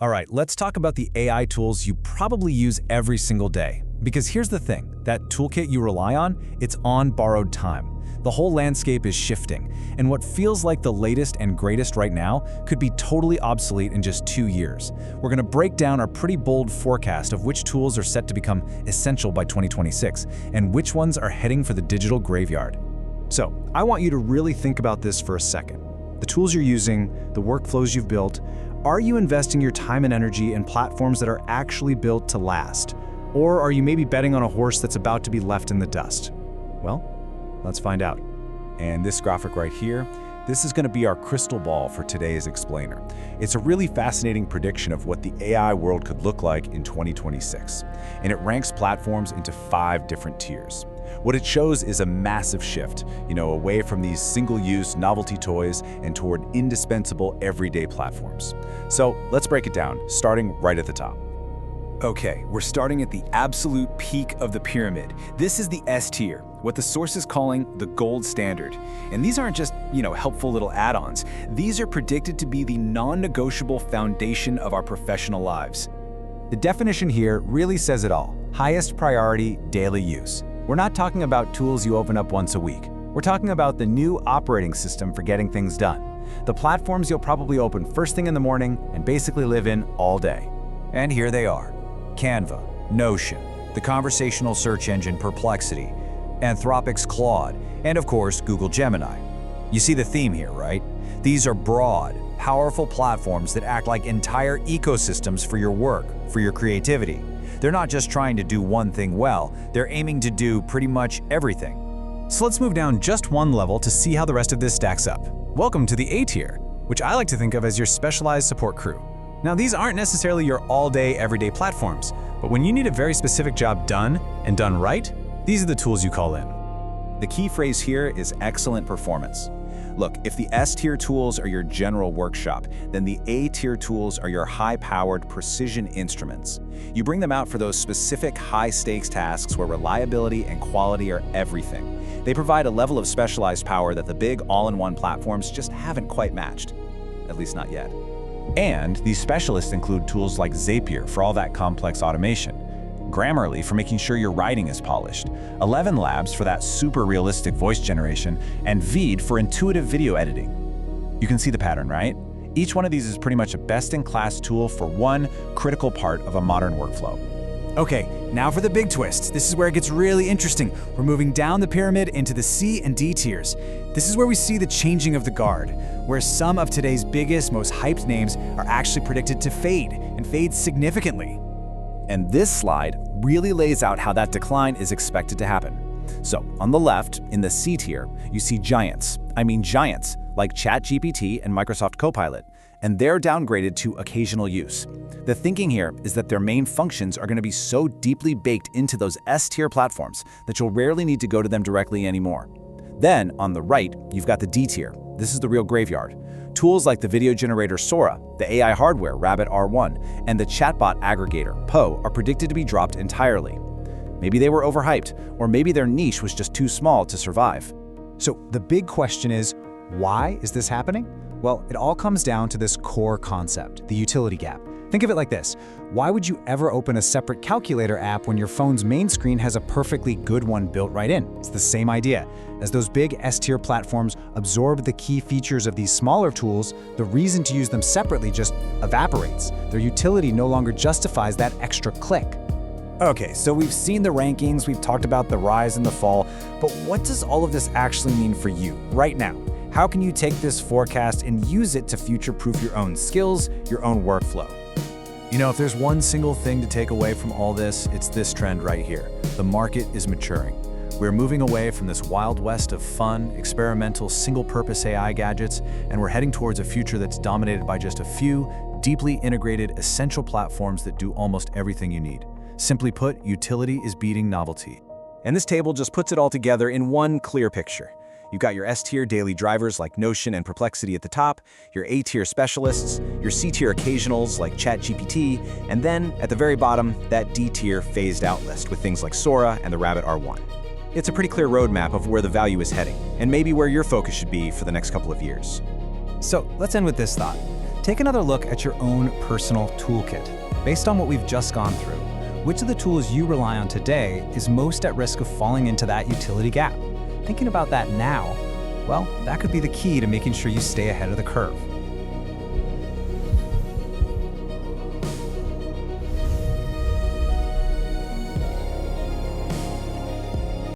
All right, let's talk about the AI tools you probably use every single day. Because here's the thing, that toolkit you rely on, it's on borrowed time. The whole landscape is shifting, and what feels like the latest and greatest right now could be totally obsolete in just 2 years. We're going to break down our pretty bold forecast of which tools are set to become essential by 2026, and which ones are heading for the digital graveyard. So, I want you to really think about this for a second. The tools you're using, the workflows you've built, are you investing your time and energy in platforms that are actually built to last? Or are you maybe betting on a horse that's about to be left in the dust? Well, let's find out. And this graphic right here, this is going to be our crystal ball for today's explainer. It's a really fascinating prediction of what the AI world could look like in 2026. And it ranks platforms into 5 different tiers. What it shows is a massive shift, away from these single-use novelty toys and toward indispensable everyday platforms. So let's break it down, starting right at the top. Okay, we're starting at the absolute peak of the pyramid. This is the S tier, what the source is calling the gold standard. And these aren't just, helpful little add-ons. These are predicted to be the non-negotiable foundation of our professional lives. The definition here really says it all. Highest priority, daily use. We're not talking about tools you open up once a week. We're talking about the new operating system for getting things done. The platforms you'll probably open first thing in the morning and basically live in all day. And here they are. Canva, Notion, the conversational search engine Perplexity, Anthropic's Claude, and of course, Google Gemini. You see the theme here, right? These are broad, powerful platforms that act like entire ecosystems for your work, for your creativity. They're not just trying to do one thing well, they're aiming to do pretty much everything. So let's move down just one level to see how the rest of this stacks up. Welcome to the A tier, which I like to think of as your specialized support crew. Now, these aren't necessarily your all-day, everyday platforms, but when you need a very specific job done, and done right, these are the tools you call in. The key phrase here is excellent performance. Look, if the S-tier tools are your general workshop, then the A-tier tools are your high-powered precision instruments. You bring them out for those specific high-stakes tasks where reliability and quality are everything. They provide a level of specialized power that the big all-in-one platforms just haven't quite matched. At least not yet. And these specialists include tools like Zapier for all that complex automation, Grammarly for making sure your writing is polished, 11 Labs for that super realistic voice generation, and Veed for intuitive video editing. You can see the pattern, right? Each one of these is pretty much a best-in-class tool for one critical part of a modern workflow. Okay, now for the big twist. This is where it gets really interesting. We're moving down the pyramid into the C and D tiers. This is where we see the changing of the guard, where some of today's biggest, most hyped names are actually predicted to fade, and fade significantly. And this slide really lays out how that decline is expected to happen. So, on the left, in the C tier, you see giants, like ChatGPT and Microsoft Copilot, and they're downgraded to occasional use. The thinking here is that their main functions are going to be so deeply baked into those S-tier platforms that you'll rarely need to go to them directly anymore. Then, on the right, you've got the D tier. This is the real graveyard. Tools like the video generator Sora, the AI hardware Rabbit R1, and the chatbot aggregator Poe are predicted to be dropped entirely. Maybe they were overhyped, or maybe their niche was just too small to survive. So the big question is, why is this happening? Well, it all comes down to this core concept, the utility gap. Think of it like this. Why would you ever open a separate calculator app when your phone's main screen has a perfectly good one built right in? It's the same idea. As those big S-tier platforms absorb the key features of these smaller tools, the reason to use them separately just evaporates. Their utility no longer justifies that extra click. Okay, so we've seen the rankings, we've talked about the rise and the fall, but what does all of this actually mean for you right now? How can you take this forecast and use it to future-proof your own skills, your own workflow? If there's one single thing to take away from all this, it's this trend right here. The market is maturing. We're moving away from this wild west of fun, experimental, single-purpose AI gadgets, and we're heading towards a future that's dominated by just a few, deeply integrated, essential platforms that do almost everything you need. Simply put, utility is beating novelty. And this table just puts it all together in one clear picture. You've got your S-tier daily drivers like Notion and Perplexity at the top, your A-tier specialists, your C-tier occasionals like ChatGPT, and then, at the very bottom, that D-tier phased-out list with things like Sora and the Rabbit R1. It's a pretty clear roadmap of where the value is heading, and maybe where your focus should be for the next couple of years. So let's end with this thought. Take another look at your own personal toolkit. Based on what we've just gone through, which of the tools you rely on today is most at risk of falling into that utility gap? Thinking about that now, well, that could be the key to making sure you stay ahead of the curve.